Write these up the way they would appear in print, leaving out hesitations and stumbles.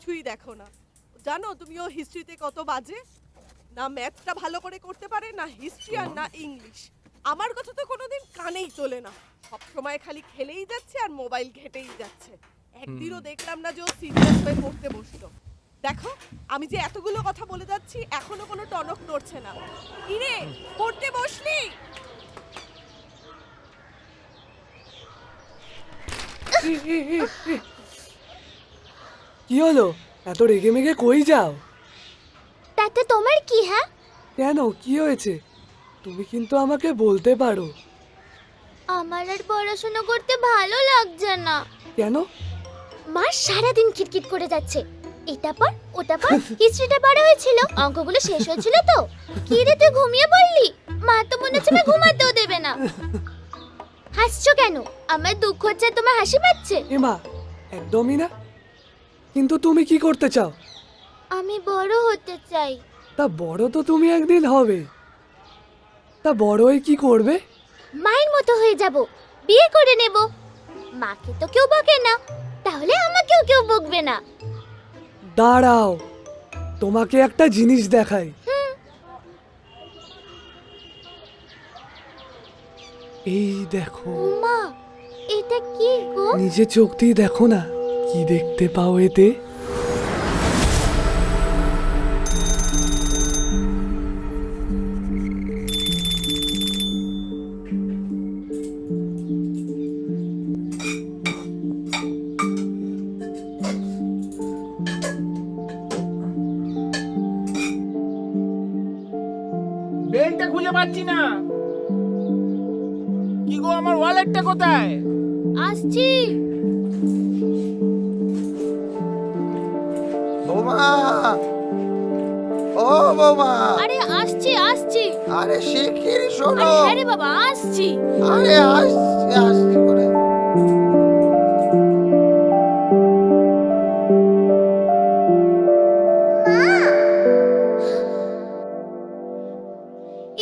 কিছুই দেখো না। জানো তুমি ও হিস্ট্রিতে কত বাজে? না ম্যাথটা ভালো করে করতে পারে, না হিস্ট্রি আর না ইংলিশ। আমার কথা তো কোনোদিন কানেই তোলে না, সব সময় খালি খেলেই যাচ্ছে আর মোবাইল ঘেটেই যাচ্ছে। একদিনও দেখলাম না যে ও সিরিয়াস হয়ে পড়তে বসলো। দেখো আমি যে এতগুলো কথা বলে যাচ্ছি এখনো কোনো টনক নড়ছে না। কিরে পড়তে বসলি? কি হলো, এত রেগে মেগে কই যাও? তাতে তোমার কি? হ্যাঁ, কেন, কি হয়েছে? তুমি কিন্তু আমাকে বলতে পারো। আমার আর পড়াশোনা করতে ভালো লাগছে না। কেন? মা সারাদিন কিটকিট করে যাচ্ছে, এটা পর ওটা পর। হিস্ট্রিটা পড়া হয়েছিল, অঙ্কগুলো শেষ হয়েছিল তো। কি রে তুই ঘুমিয়ে পড়লি? মা তো মনে হচ্ছে আমায় ঘুমাতেও দেবে না। হাসছো কেন? আমার দুঃখ হচ্ছে, তোমার হাসি পাচ্ছে? মা একদমই না। কিন্তু তুমি কি করতে চাও? আমি বড় হতে চাই। তা বড় তো তুমি একদিন হবে। তা বড় হয়ে কি করবে? মায়ের মতো হয়ে যাব, বিয়ে করে নেব। মাকে তো কেউ বকে না, তাহলে আমাকেও কেউ বকবে না। দাঁড়াও, তোমাকে একটা জিনিস দেখাই। এই দেখো। মা এটা কি গো? নিজে চোখ দিয়ে দেখো না, কি দেখতে পাও এতে? বেলটা খুঁজে পাচ্ছি না। কি গো, আমার ওয়ালেটটা কোথায়? আসছি। বৌমা, ও বৌমা, আরে আসছি আসছি। আরে শিগগিরই শোনো। আরে হ্যাঁ রে বাবা, আসছি। আরে আসছি আসছি করে।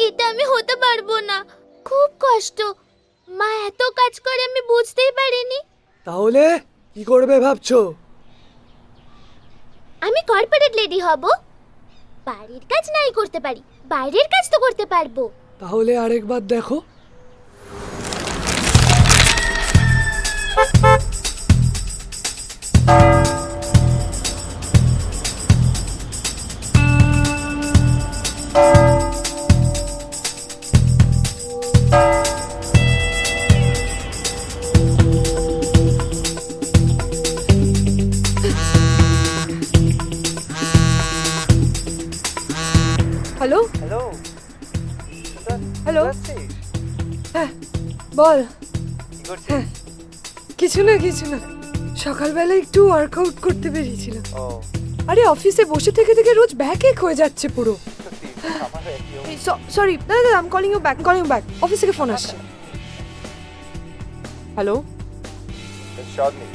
এটা আমি হতে পারবো না, খুব কষ্ট। মা এত কাজ করে আমি বুঝতেই পারিনি। তাহলে কি করবে ভাবছো? আমি কর্পোরেট লেডি হব। বাড়ির কাজ নাই করতে পারি, বাইরের কাজ তো করতে পারবো। তাহলে আরেকবার দেখো। হ্যালো হ্যালো হ্যালো, হ্যাঁ বল। কি করছিস? কিছু না, সকালবেলা একটু ওয়ার্কআউট করতে বেরিয়েছিলাম। ও আরে অফিসে বসে থেকে থেকে রোজ ব্যাক এক হয়ে যাচ্ছে পুরো। সত্যি আমার একই অবস্থা। সরি দাদা, I am calling you back. Office থেকে ফোন আসছে। হ্যালো, শাদনি,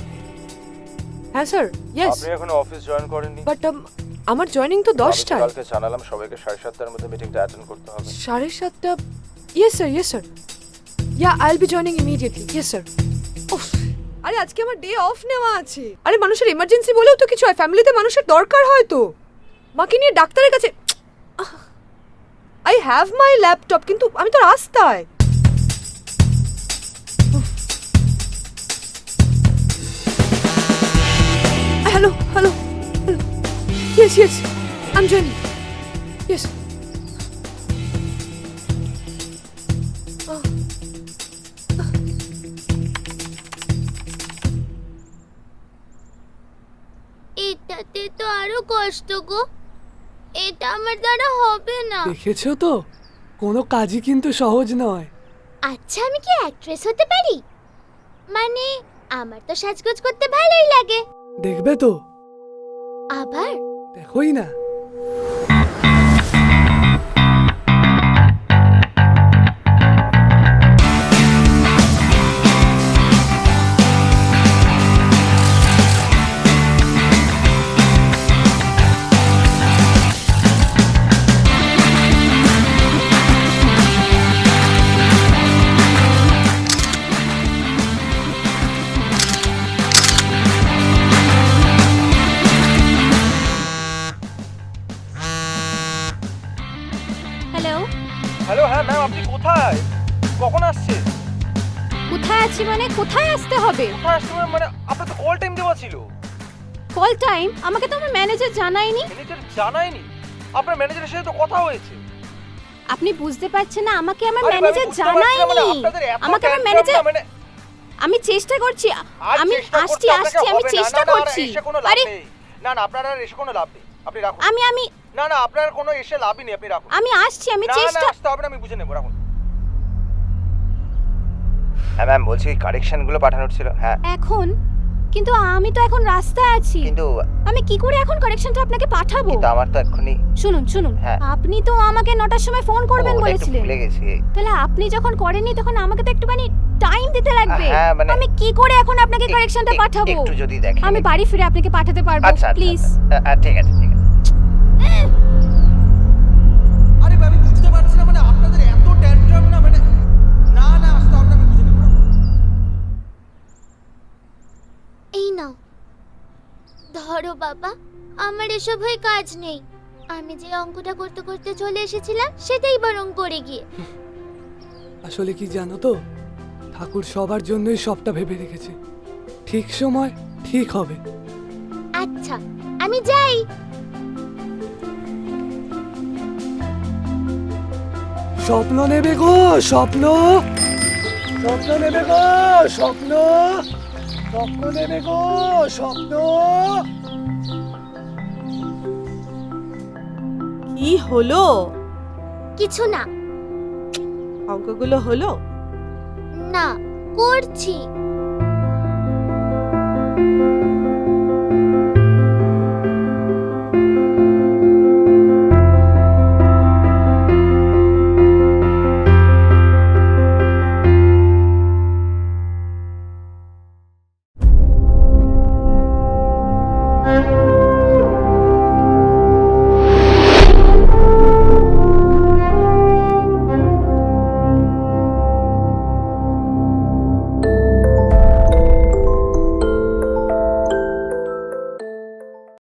হ্যাঁ স্যার, ইয়েস, আপনি এখনো অফিস জয়েন করেননি? বাট আমার জয়েনিং তো 10টায়। কালকে জানালাম সবাইকে 7:30টার মধ্যে মিটিংটা অ্যাটেন্ড করতে হবে। 7:30? Yes sir, yeah I will be joining immediately. Yes sir. উফ, আরে আজকে আমার ডে অফ নেওয়া আছে। আরে মানুষের এমার্জেন্সি বলেও তো কিছু হয়, ফ্যামিলিতে মানুষের দরকার হয় তো। মাকে নিয়ে ডাক্তারের কাছে। আই হ্যাভ মাই ল্যাপটপ, কিন্তু আমি তো রাস্তায়। Hello, yes, I am joining. Yes. এটাতে তো আরো কষ্ট গো, এটা আমার দ্বারা হবে না। দেখেছো তো, কোনো কাজই কিন্তু সহজ নয়। আচ্ছা আমি কি অ্যাক্ট্রেস হতে পারি? মানে আমার তো সাজগোজ করতে ভালোই লাগে। দেখবে তো, আবার দেখোই না। হ্যালো, হ্যালো, হ্যাঁ ম্যাম, আপনি কোথায়? কখন আসছেন? কোথায় আছি মানে কোথায় আসতে হবে? কোথায় আসছেন মানে আপনার তো কল টাইম দেওয়া ছিল। Call time? আমাকে তো আমার ম্যানেজার জানায়নি। ম্যানেজার জানায়নি? আপনার ম্যানেজারের সাথে তো কথা হয়েছে। আপনি বুঝতে পারছেন না, আমাকে আমার আরে ভাই, আমি ম্যানেজার বুঝতে পারছি না, মানে জানায়নি। আপনাদের এত আমাকে আমার tantrum ম্যানেজার, না, মানে আমি চেষ্টা করছি, আর আমি চেষ্টা আসছি করতে আপনাকে আসছি আমি হবে না। চেষ্টা না, না, আর করছি। এসে কোনো লাভ আরে নেই। না না, আপনার আর এসে কোনো লাভ নেই, আপনি রাখুন। আমি না না, আপনার কোনো এসে লাভই নেই, আপনি রাখুন। আমি আসছি, আমি না না, চেষ্টা। আসতে হবে না, আমি বুঝে নেব, রাখুন। হ্যাঁ ম্যাম, বলছি কারেকশনগুলো পাঠানোর ছিল। হ্যাঁ এখন কিন্তু আমি তো এখন রাস্তায় আছি, কিন্তু আমি কি করে এখন কারেকশনটা আপনাকে পাঠাবো? কিন্তু আমার তো এক্ষুনি শুনুন শুনুন, হ্যাঁ। আপনি তো আমাকে 9টার সময় ফোন করবেন ওটা একটু বলেছিলেন, ভুলে গেছি। তাহলে আপনি যখন করেননি তখন আমাকে তো একটুখানি টাইম দিতে লাগবে। হ্যাঁ, মানে আমি কি করে এখন আপনাকে কারেকশনটা পাঠাবো? একটু যদি দেখেন। আমি বাড়ি ফিরে আপনাকে পাঠাতে পারবো, আচ্ছা প্লিজ। ঠিক আছে ঠিক আছে। আরে আমি বুঝতে পারছি না, মানে আপনাদের এত ট্যান্ট্রাম না, মানে না না, আসতে হবে না, আমি বুঝে নেব। এই নাও ধরো বাবা, আমার এসব হয়ে কাজ নেই। আমি যে অঙ্কটা করতে করতে চলে এসেছিলাম সেটাই বরং করে গিয়ে। আসলে কি জানো তো, ঠাকুর সবার জন্যই সবটা ভেবে রেখেছে। ঠিক সময় ঠিক হবে। আচ্ছা আমি যাই। স্বপ্ন নেবে গো, স্বপ্ন স্বপ্ন নেবে গো, স্বপ্ন স্বপ্ন নেবে গো, স্বপ্ন। কি হলো? কিছু না। অঙ্কগুলো হলো? না, করছি।